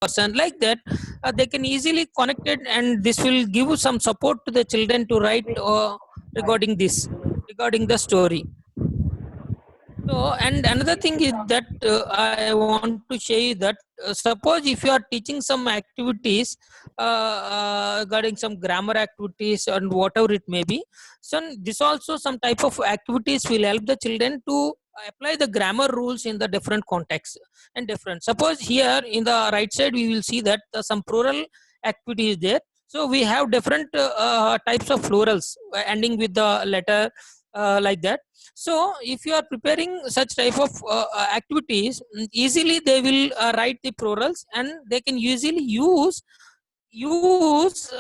person, like that. They can easily connect it, and this will give some support to the children to write regarding this, regarding the story. So, and another thing is that I want to share you that suppose if you are teaching some activities regarding some grammar activities and whatever it may be, so this also some type of activities will help the children to apply the grammar rules in the different contexts and different. Suppose here in the right side we will see that some plural activity is there. So we have different types of plurals ending with the letter like that. So if you are preparing such type of activities, easily they will write the plurals, and they can usually use use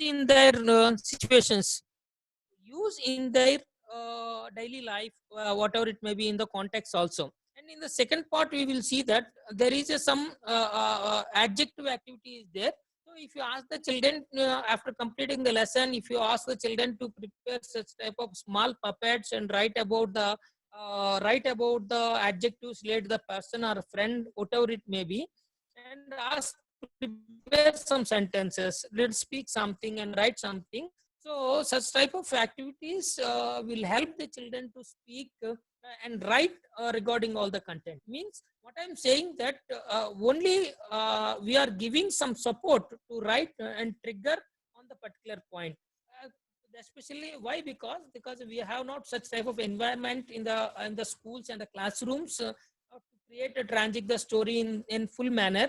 in their situations, use in their daily life, whatever it may be in the context also. And in the second part we will see that there is some adjective activity is there. So if you ask the children after completing the lesson, if you ask the children to prepare such type of small puppets and write about the adjectives related to the person or friend, whatever it may be, and ask prepare some sentences, let's speak something and write something. So such type of activities will help the children to speak and write regarding all the content. Means what I'm saying that only we are giving some support to write and trigger on the particular point. Uh, Especially why? Because we have not such type of environment in the schools and the classrooms to create a transit the story in full manner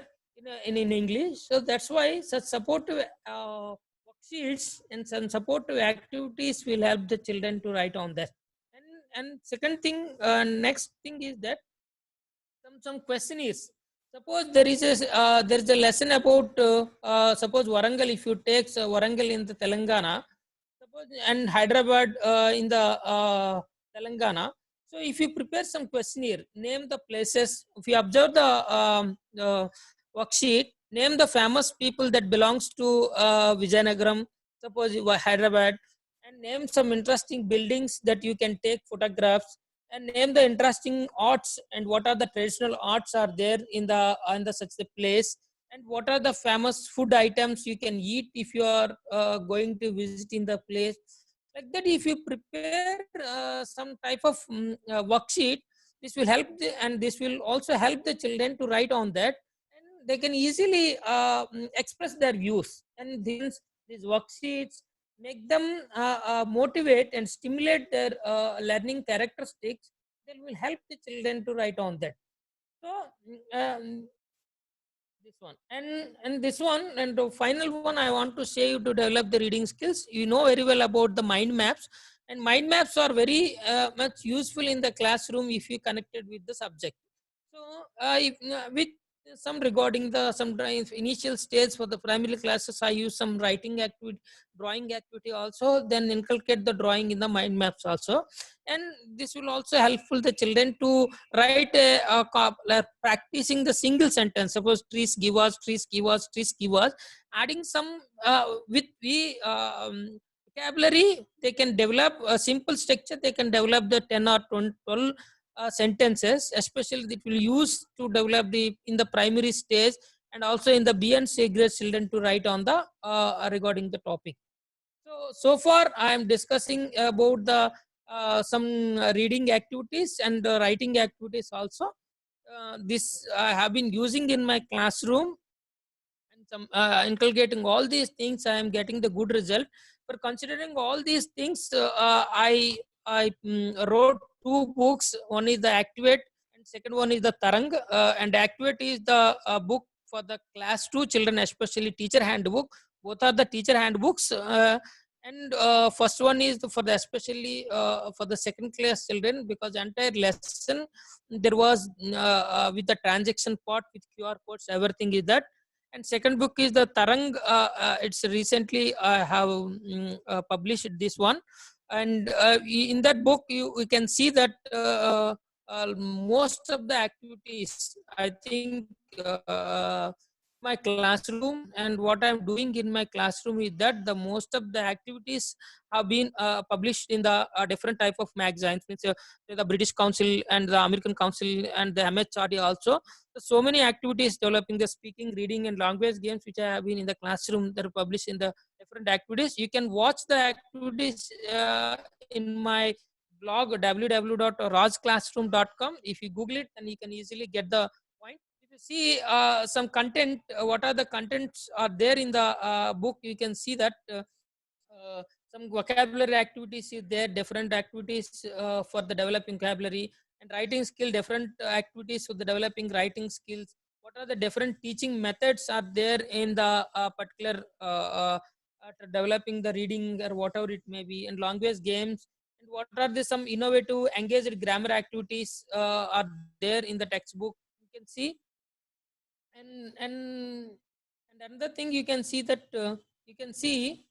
in English. So that's why such supportive worksheets and some supportive activities will help the children to write on that. And second thing, next thing is that some questionnaires. Suppose there is a lesson about suppose Warangal. If you take Warangal in the Telangana, suppose, and Hyderabad in the Telangana. So if you prepare some questionnaire, name the places. If you observe the worksheet, name the famous people that belongs to Vijayanagaram, suppose Hyderabad, and name some interesting buildings that you can take photographs, and name the interesting arts and what are the traditional arts are there in the such a place, and what are the famous food items you can eat if you are going to visit in the place. Like that, if you prepare some type of worksheet, this will help and this will also help the children to write on that, and they can easily express their views. And these worksheets make them motivate and stimulate their learning characteristics. That will help the children to write on that. So this one and this one and the final one I want to say you to develop the reading skills. You know very well about the mind maps, and mind maps are very much useful in the classroom if you connected with the subject. So with some regarding the sometimes initial stage for the primary classes, I use some writing activity, drawing activity also, then inculcate the drawing in the mind maps also. And this will also helpful the children to write like practicing the single sentence. Suppose trees give us, trees give us, trees give us. Adding some with the vocabulary, they can develop a simple structure. They can develop the 10 or 12 sentences, especially that will use to develop the in the primary stage, and also in the B and C grade children to write on the regarding the topic. So far I am discussing about the some reading activities and writing activities also. This I have been using in my classroom, and some inculcating all these things. I am getting the good result. For considering all these things, I wrote two books. One is the Activate, and second one is the Tarang. And Activate is the book for the class 2 children, especially teacher handbook. Both are the teacher handbooks. And first one is for the especially for the second class children, because entire lesson there was with the transaction part with QR codes, everything is that. And second book is the Tarang. It's recently I have published this one, and in that book we can see that most of the activities, I think, my classroom, and what I'm doing in my classroom is that the most of the activities have been published in the different type of magazines, means the British Council and the American Council and the MHRD also. So many activities developing the speaking, reading, and language games which I have been in the classroom that are published in the different activities. You can watch the activities in my blog www.rajclassroom.com. If you Google it, then you can easily get the point. If you see some content, what are the contents are there in the book, you can see that some vocabulary activities is there, different activities for the developing vocabulary, and writing skill, different activities for the developing writing skills. What are the different teaching methods are there in the particular developing the reading or whatever it may be, and language games, and what are the some innovative engaged grammar activities are there in the textbook, you can see. And and and another thing you can see that you can see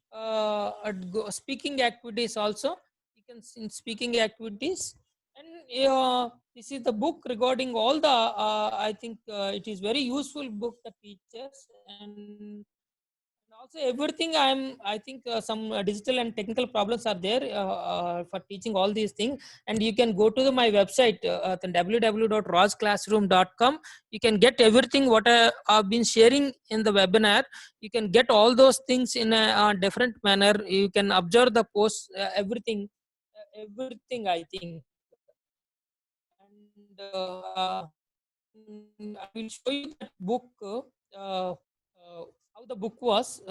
speaking activities also, you can see in speaking activities. And this is the book regarding all the I think it is very useful book that teaches. And also everything I think some digital and technical problems are there for teaching all these things. And you can go to my website www.rajclassroom.com. You can get everything what I've been sharing in the webinar. You can get all those things in a different manner. You can observe the posts, everything I think. And I will show you that book, how the book was.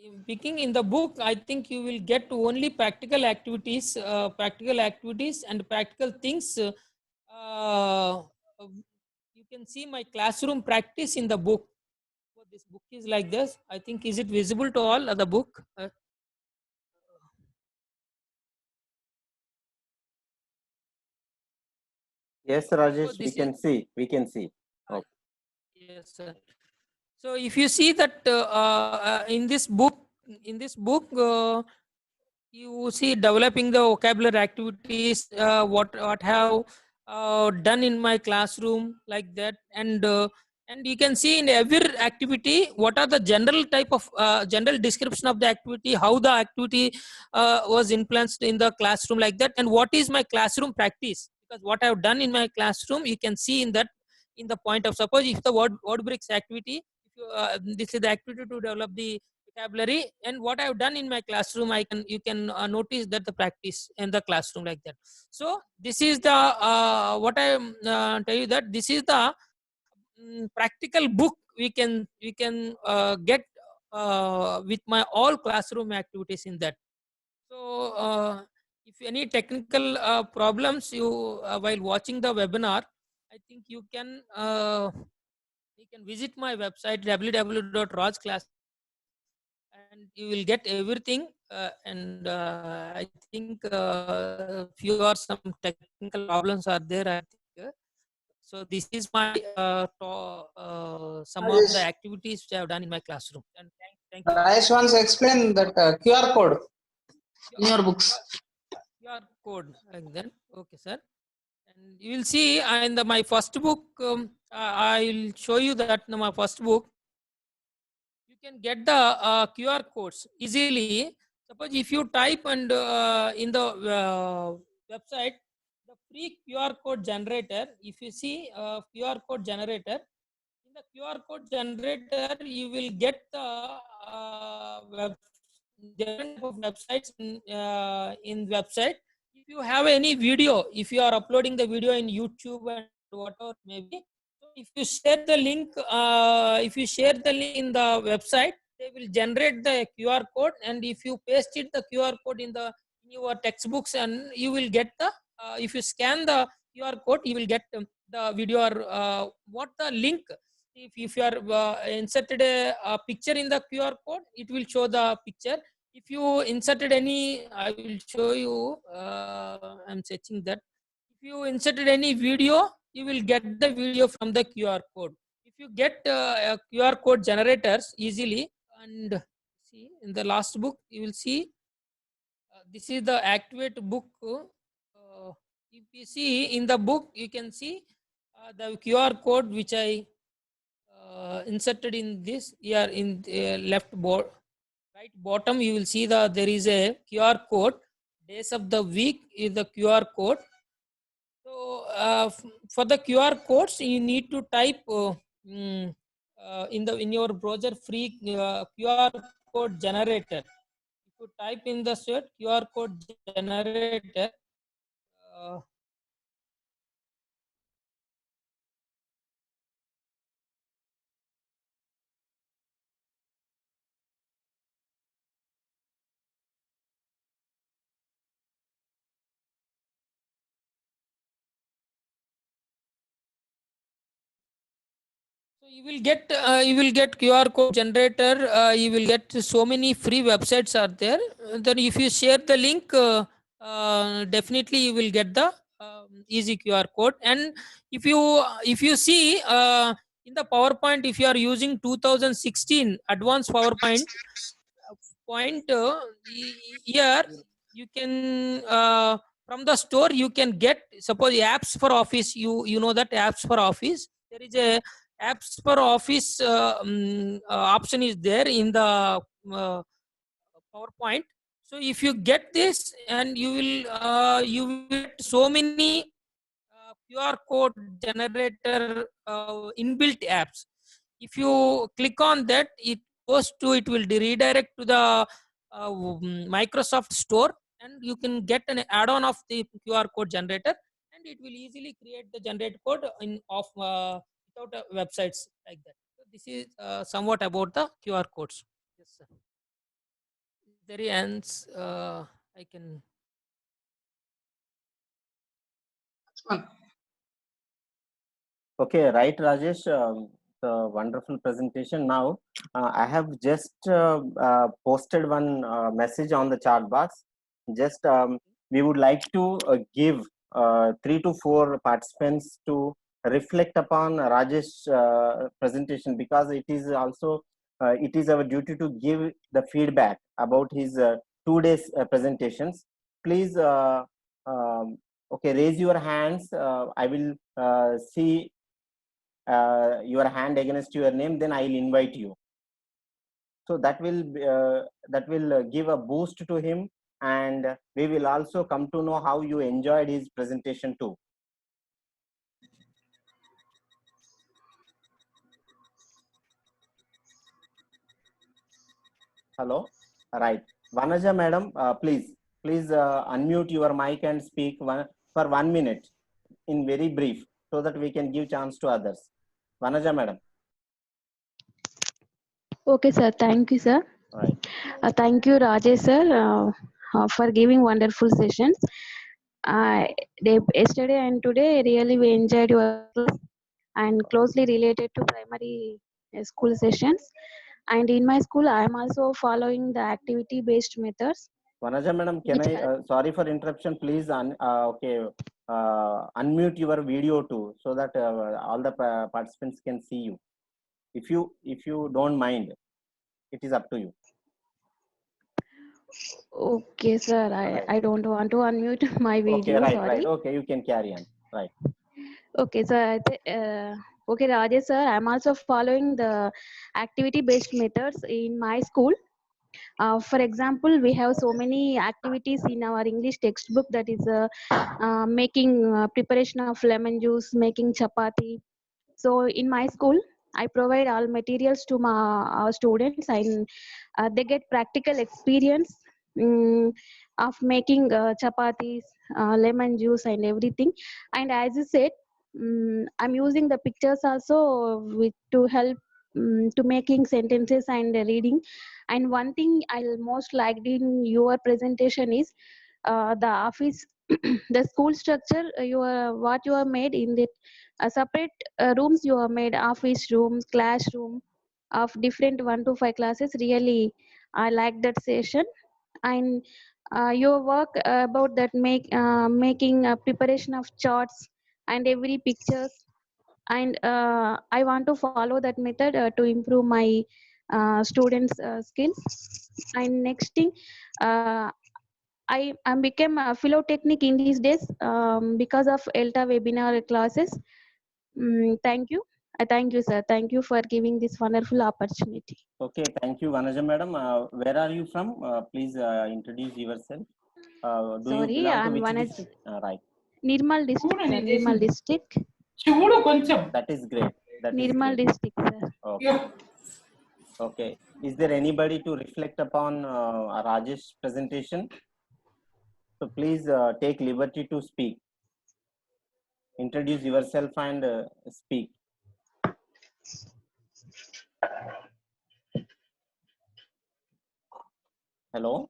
In picking in the book, I think you will get only practical activities and practical things. Uh, you can see my classroom practice in the book. So this book is like this. I think, is it visible to all of the book? Yes, So Rajesh, we this is can see. We can see. uh, Okay. yes, sir. So if you see that in this book, you see developing the vocabulary activities, what have done in my classroom like that. And you can see in every activity what are the general type of general description of the activity, how the activity was influenced in the classroom like that, and what is my classroom practice. Because what I have done in my classroom, you can see in that, in the point of, suppose if the word bricks activity, if you, this is the activity to develop the vocabulary, and what I've done in my classroom, you can notice that the practice in the classroom like that. So this is the what I tell you, that this is the practical book we can get with my all classroom activities in that. So if any technical problems you while watching the webinar, I think you can visit my website www.rajclass, and you will get everything. And I think few or some technical problems are there, I think. So this is my some of the Rajesh, activities which I have done in my classroom. And thank you. Rajesh once explained that QR code in your books. QR code like that. Okay, sir. And you will see in my first book, I will show you that in my first book, you can get the QR codes easily. Suppose if you type and in the website, the free QR code generator, if you see QR code generator, in the QR code generator, you will get the different type of websites in website. If you have any video, if you are uploading the video in YouTube and whatever maybe, so if you share the link in the website, they will generate the QR code, and if you paste it the QR code in your textbooks, and you will get the if you scan the QR code, you will get the video or what the link. If you are inserted a picture in the QR code, it will show the picture. If you inserted any, I will show you. I'm searching that. If you inserted any video, you will get the video from the QR code. If you get QR code generators easily, and see in the last book, you will see this is the Activate book. If you see in the book, you can see the QR code which I inserted in this here in the right bottom. You will see there is a QR code. Days of the week is the QR code. So for the QR codes, you need to type in your browser free QR code generator. If you type in the search QR code generator, uh, so you will get QR code generator. You will get so many free websites are there. Then if you share the link, definitely you will get the easy QR code. And if you see in the PowerPoint, if you are using 2016 advanced PowerPoint point, here you can from the store you can get, suppose apps for office. You know that apps for office, there is a apps for office option is there in the PowerPoint. So if you get this, and you will get so many QR code generator inbuilt apps. If you click on that, it will redirect to the Microsoft Store, and you can get an add-on of the QR code generator, and it will easily create the generate code without websites like that. So this is somewhat about the QR codes. Yes, sir. There ends. I can. Okay, right, Rajesh. The wonderful presentation. Now, I have just posted one message on the chat box. Just we would like to give 3 to 4 participants to reflect upon Rajesh presentation, because it is also it is our duty to give the feedback about his 2 days presentations. Please, okay, raise your hands. I will see your hand against your name, then I will invite you. So that will give a boost to him, and we will also come to know how you enjoyed his presentation too. Hello, right? Vanaja madam, please unmute your mic and speak for 1 minute in very brief, so that we can give chance to others. Vanaja madam. Okay, sir. Thank you, sir. Right. Thank you, Rajesh, sir, for giving wonderful sessions. Yesterday and today, really we enjoyed your class and closely related to primary school sessions. And in my school, I am also following the activity-based methods. Vanaja madam, can I, sorry for interruption, please, okay, unmute your video too, so that all the participants can see you. If you don't mind, it is up to you. Okay, sir. Right. I don't want to unmute my video. Okay, right, sorry. right. Okay, you can carry on. Right. Okay, so okay, Rajesh sir, I'm also following the activity-based methods in my school. For example, we have so many activities in our English textbook, that is making preparation of lemon juice, making chapati. So in my school, I provide all materials to my students, and they get practical experience of making chapatis, lemon juice, and everything. And as you said, I'm using the pictures also to help to making sentences and reading. And one thing I most liked in your presentation is the office, the school structure. What you have made in the separate rooms you have made, office rooms, classroom of different 1 to 5 classes. Really, I like that session. And your work about that making a preparation of charts and every pictures. And I want to follow that method to improve my students skills. And next thing, I became a philotechnic in these days because of ELTA webinar classes. Thank you. I thank you, sir. Thank you for giving this wonderful opportunity. Okay, thank you, Vanaja madam. Where are you from? Please introduce yourself. Do you Sorry, belong to I'm which Vanaja. district? Right. Nirmal district, sir. Nirmal district. That is great. That is Nirmal great. district, sir. Okay. Okay. Is there anybody to reflect upon Rajesh presentation? So please take liberty to speak. Introduce yourself and speak. Hello.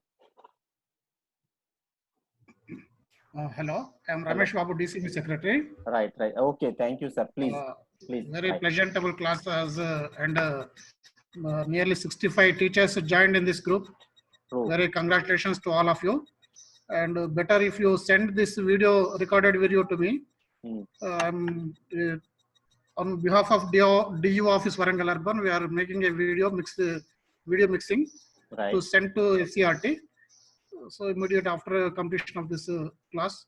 Hello, I am Hello. Ramesh Babu, DCB Secretary. Right, right. Okay, thank you, sir. Please, please. Very Right. pleasantable classes and nearly 65 teachers joined in this group. True. Very congratulations to all of you. And better if you send this video, recorded video to me. I'm on behalf of DU Office Warangal Urban, we are making a video mixing Right. to send to CRT. So immediate after completion of this class,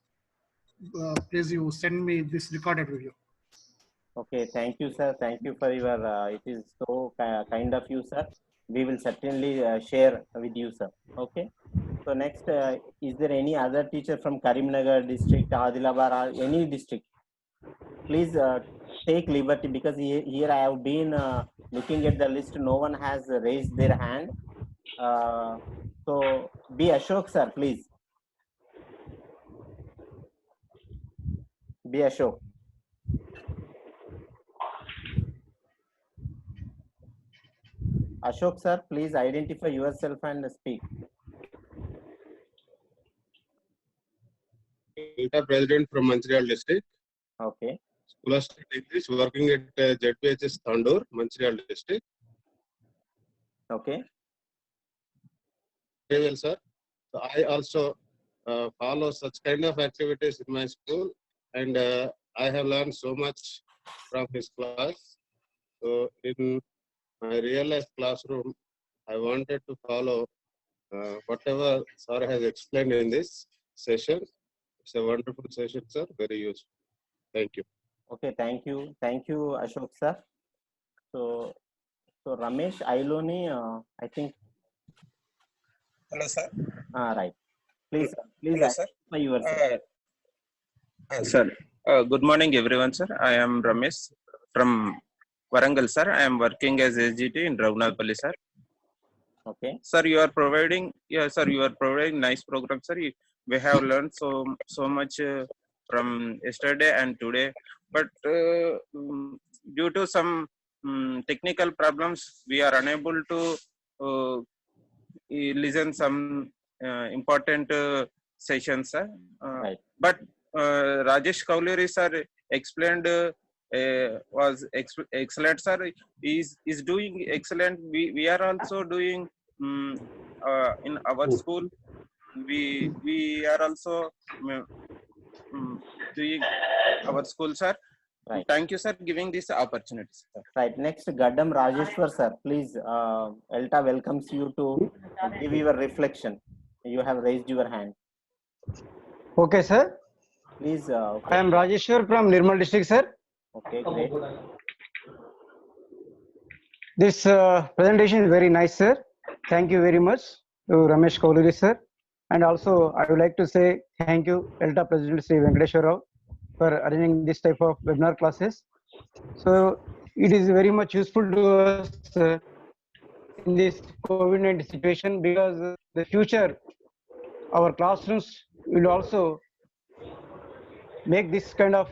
please you send me this recorded video. Okay, thank you, sir. Thank you for your. It is so kind of you, sir. We will certainly share with you, sir. Okay. So next, is there any other teacher from Karimnagar district, Adilabad, or any district? Please take liberty, because here I have been looking at the list. No one has raised their hand. So be Ashok, sir, please. Be Ashok. Ashok, sir, please identify yourself and speak. Delta President from Mancherial District. Okay. Scholastic English, working at ZPHS Thandur, Mancherial District. Okay. Very well, sir. So I also follow such kind of activities in my school, and I have learned so much from his class. So in my real life classroom, I wanted to follow whatever sir has explained in this session. It's a wonderful session, sir. Very useful. Thank you. Okay, thank you. Thank you, Ashok, sir. So Ramesh Ailoni, I think. Hello, sir. Right. Please Hello, sir. identify yourself. Sir, good morning, everyone, sir. I am Ramesh from Warangal, sir. I am working as SGT in Raghunathalli, sir. Okay. Sir, you are providing nice program, sir. We have learned so much from yesterday and today, but due to some technical problems, we are unable to listen some important sessions, sir. Right. But Rajesh Kauluri, sir, explained was excellent, sir. Is doing excellent. We are also doing in our school. We are also doing our school, sir. Right. Thank you, sir, giving this opportunity, sir. Right. Next, Gaddam Rajeshwar, sir. Please, ELTA welcomes you to give your reflection. You have raised your hand. Okay, sir. Please. I am Rajeshwar from Nirmal district, sir. Okay, great. This presentation is very nice, sir. Thank you very much to Ramesh Kauluri, sir. And also, I would like to say thank you, ELTA President Sri Venkateshwar Rao, for arranging this type of webinar classes. So, it is very much useful to us in this COVID-19 situation, because the future, our classrooms will also make this kind of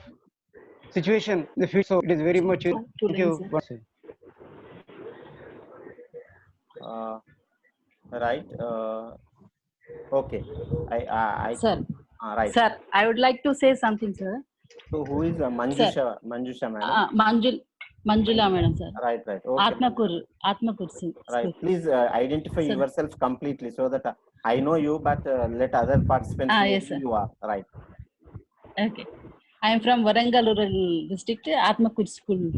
situation in the future. So, it is very much useful. Thank you. Right. Okay. Sir. Right. Sir, I would like to say something, sir. So who is Manjusha? Sir. Manjusha, madam. Manjula, madam, sir. Right. Okay. Atmakur, sir. Right. Please identify Sir. yourself completely, so that I know you, but let other participants know yes, who sir. you are. Right. Okay. I am from Warangal Rural District, Atmakur School,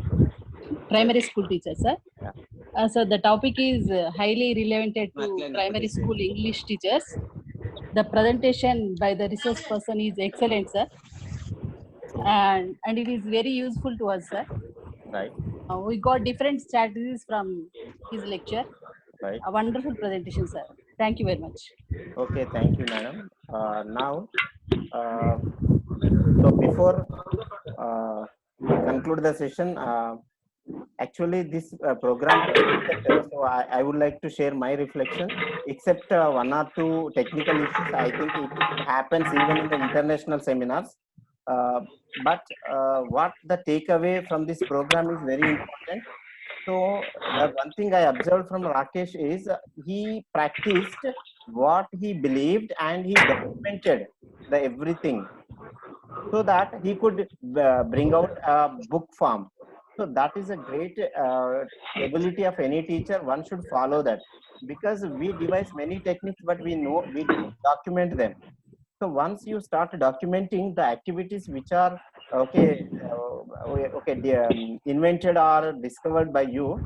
primary school teacher, sir. Yeah. So the topic is highly relevant to primary school English teachers. The presentation by the resource person is excellent, sir. And it is very useful to us, sir. Right. We got different strategies from his lecture. Right. A wonderful presentation, sir. Thank you very much. Okay, thank you, madam. Now, so before we conclude the session, actually this program, so I would like to share my reflection. Except one or two technical issues, I think it happens even in the international seminars. But what the takeaway from this program is very important. So the one thing I observed from Rakesh is he practiced what he believed and he documented the everything so that he could bring out a book form. So that is a great ability of any teacher. One should follow that because we devise many techniques, but we don't document them. So once you start documenting the activities which are invented or discovered by you,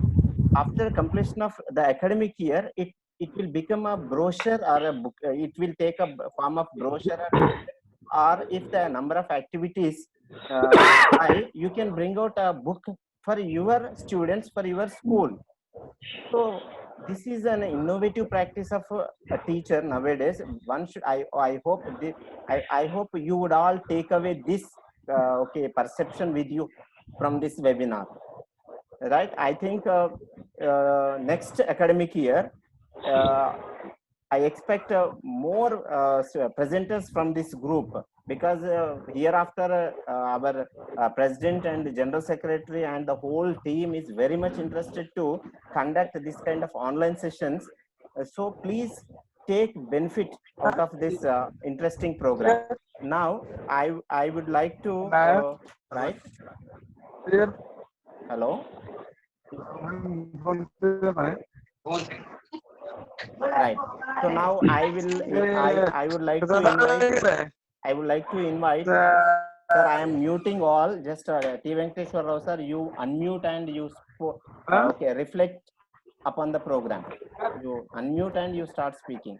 after completion of the academic year, it will become a brochure or a book. It will take a form of brochure, or if the number of activities high, you can bring out a book for your students, for your school. So this is an innovative practice of a teacher nowadays. One should, I hope I hope you would all take away this perception with you from this webinar, right? I think next academic year I expect more presenters from this group, because hereafter our president and general secretary and the whole team is very much interested to conduct this kind of online sessions. So please take benefit out of this interesting program. Now I would like to right. Hello. Right. So now I would like to invite. Sir, I am muting all. Just T. Venkateshwar Rao sir, you unmute and you reflect upon the program. You unmute and you start speaking.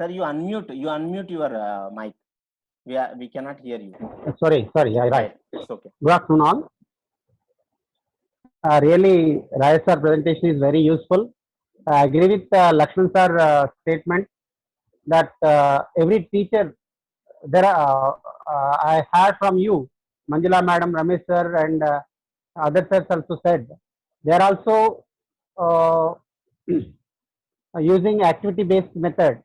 Sir, you unmute your mic. We cannot hear you. Sorry. Right. It's okay. Good afternoon all. Really, Raj sir presentation is very useful. I agree with Lakshman sir statement that every teacher, there are, I heard from you, Manjula madam, Ramesh sir and other sirs also said, they are also using activity based method,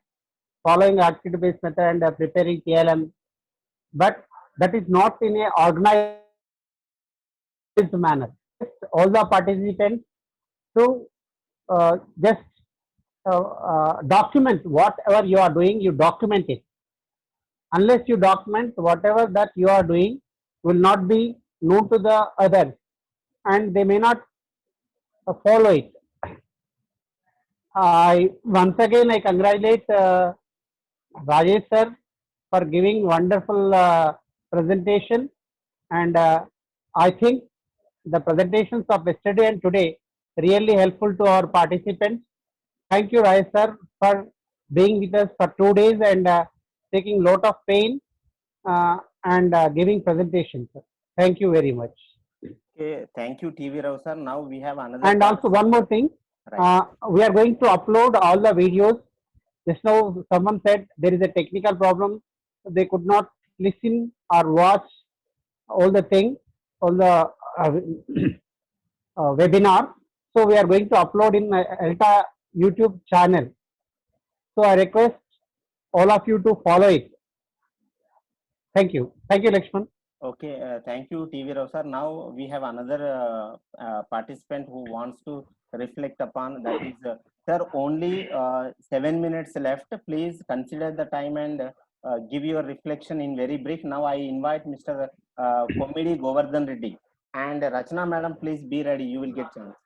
following activity based method and preparing TLM, but that is not in a organized manner. All the participants to just document whatever you are doing, you document it. Unless you document, whatever that you are doing will not be known to the others and they may not follow it. Once again I congratulate Rajesh sir for giving wonderful presentation, and I think the presentations of yesterday and today really helpful to our participants. Thank you, Rajesh sir, for being with us for 2 days and taking lot of pain and giving presentations. Thank you very much. Okay, thank you, TV Rao sir. Now we have another. And also one more thing, right. We are going to upload all the videos. Just now someone said there is a technical problem. They could not listen or watch all the things, all the webinar. So we are going to upload in ELTA YouTube channel. So I request all of you to follow it. Thank you. Thank you, Lakshman. Okay, thank you, TV Rao sir. Now we have another participant who wants to reflect upon, that is sir, only 7 minutes left. Please consider the time and give your reflection in very brief. Now I invite Mr. Komidi Govardhan Reddy and Rachna madam, please be ready, you will get chance.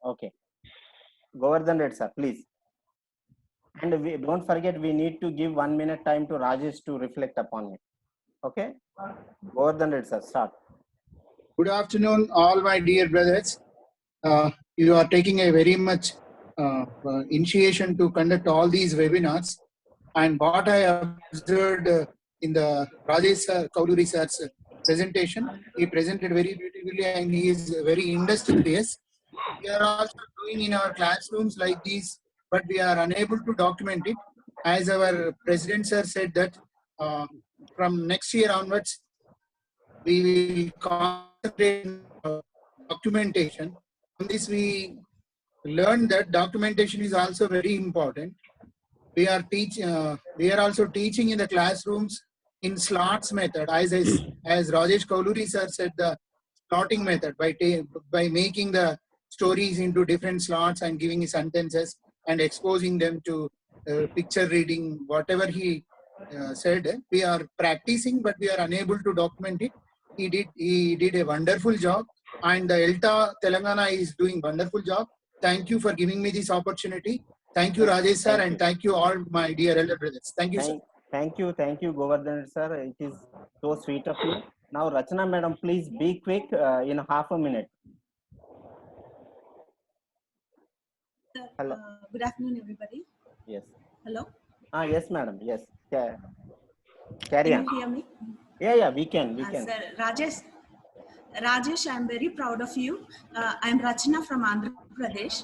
Okay, Govardhan Reddy sir, please. And we don't forget, we need to give 1 minute time to Rajesh to reflect upon it. Okay, Govardhan Reddy sir, start. Good afternoon, all my dear brothers. You are taking a very much initiation to conduct all these webinars. And what I observed in the Rajesh Kauluri sir's presentation, he presented very beautifully and he is very industrious. We are also doing in our classrooms like these, but we are unable to document it. As our president sir said that from next year onwards, we will concentrate on documentation. On this, we learned that documentation is also very important. We are also teaching in the classrooms in slots method, as Rajesh Kauluri sir said, the slotting method by making the stories into different slots and giving sentences and exposing them to picture reading, whatever he said. We are practicing, but we are unable to document it. He did a wonderful job, and the ELTA Telangana is doing wonderful job. Thank you for giving me this opportunity. Thank you, Rajesh sir, and thank you all my dear elder brothers. Thank you, sir. Thank you, Govardhan sir. It is so sweet of you. Now, Rachana madam, please be quick in half a minute. Hello. Good afternoon, everybody. Yes. Hello. Yes, madam. Yes. Carry on. Can you hear me? Yeah, we can. Sir, Rajesh, I'm very proud of you. I'm Rachana from Andhra Pradesh.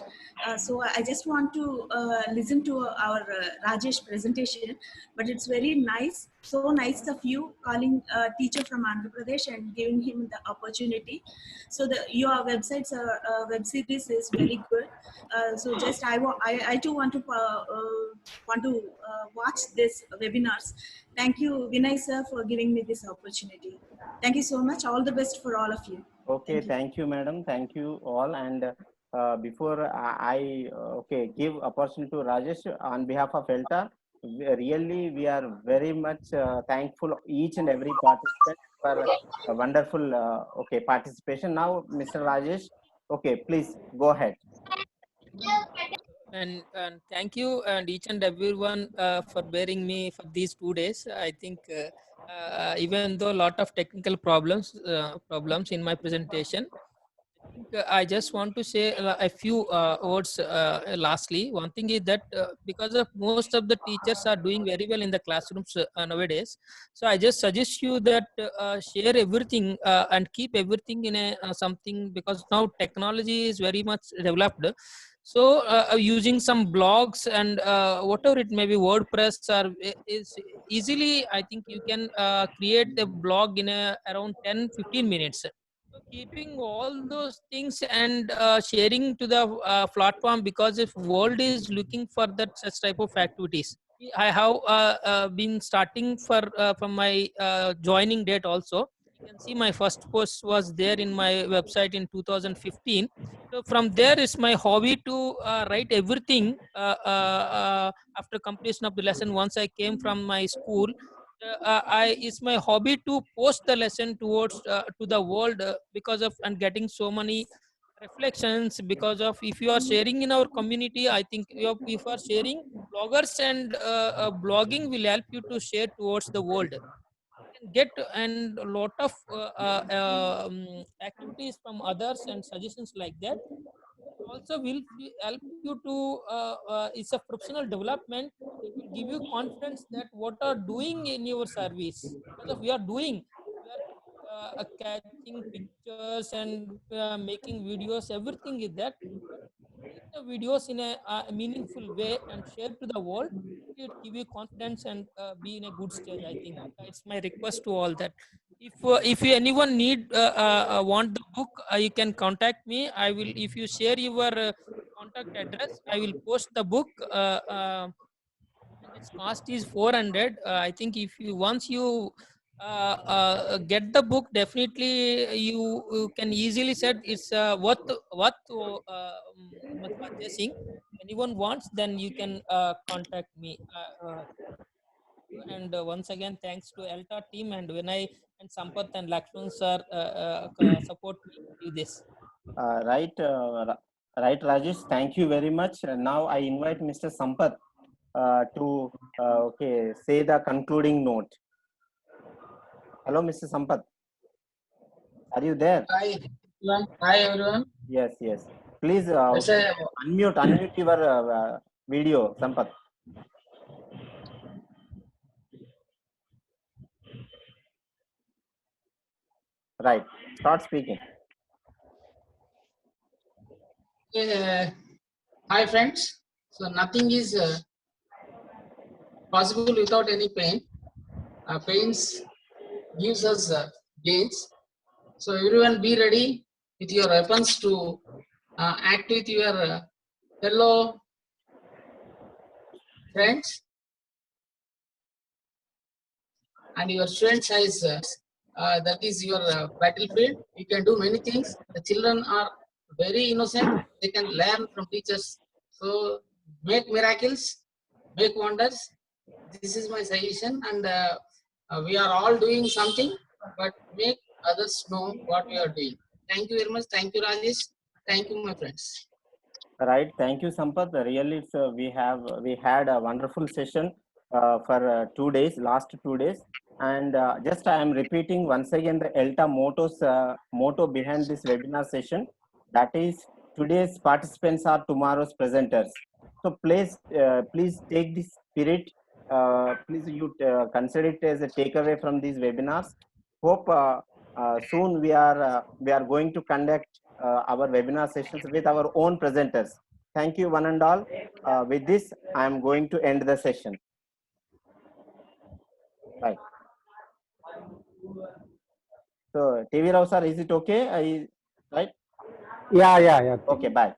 So I just want to listen to our Rajesh presentation, but it's very nice, so nice of you calling a teacher from Andhra Pradesh and giving him the opportunity. So your website's web series is very good. So just I too want to watch this webinars. Thank you, Vinay sir, for giving me this opportunity. Thank you so much. All the best for all of you. Okay, thank you, madam. Thank you all. And before I give opportunity to Rajesh on behalf of ELTA, really we are very much thankful each and every participant for a wonderful participation. Now, Mr. Rajesh, please go ahead. And thank you and each and everyone for bearing me for these 2 days. I think even though a lot of technical problems in my presentation, I just want to say a few words lastly. One thing is that because of most of the teachers are doing very well in the classrooms nowadays, so I just suggest you that share everything and keep everything in a something, because now technology is very much developed. So using some blogs and whatever it may be, WordPress is easily, I think you can create a blog in around 10-15 minutes. So keeping all those things and sharing to the platform, because if world is looking for that such type of activities. I have been starting from my joining date also. You can see my first post was there in my website in 2015. So from there is my hobby to write everything after completion of the lesson. Once I came from my school, it's my hobby to post the lesson towards to the world because of and getting so many reflections. Because of if you are sharing in our community, I think if you are sharing, bloggers and blogging will help you to share towards the world. Get and a lot of activities from others and suggestions like that also will help you to it's a professional development. It will give you confidence that what are doing in your service, because we are doing, we are catching pictures and making videos, everything is that. But make the videos in a meaningful way and share to the world. It give you confidence and be in a good stage. I think it's my request to all that if you anyone need want the book, you can contact me. I will, if you share your contact address, I will post the book. And its cost is 400. I think if you once you get the book, definitely you can easily said it's worth purchasing. Anyone wants, then you can contact me. And once again, thanks to ELTA team and Vinay and Sampath and Lakshman sir support me to this. Right, Rajesh. Thank you very much. Now I invite Mr. Sampath to say the concluding note. Hello, Mr. Sampath. Are you there? Hi, everyone. Yes. Please unmute your video, Sampath. Right. Start speaking. Hi friends. So nothing is possible without any pain. Pains gives us gains. So everyone be ready with your weapons to act with your fellow friends and your student size. That is your battlefield. You can do many things. The children are very innocent. They can learn from teachers. So make miracles, make wonders. This is my suggestion, and we are all doing something, but make others know what we are doing. Thank you very much. Thank you, Rajesh. Thank you, my friends. Right. Thank you, Sampath. Really, it's, we had a wonderful session for 2 days, last 2 days, and just I am repeating once again the ELTA motto behind this webinar session. That is, today's participants are tomorrow's presenters. So please take this spirit. Please you consider it as a takeaway from these webinars. Hope soon we are going to conduct our webinar sessions with our own presenters. Thank you, one and all. With this, I am going to end the session. Bye. So, TV Rao sir, is it okay? Right? Yeah. Okay, bye.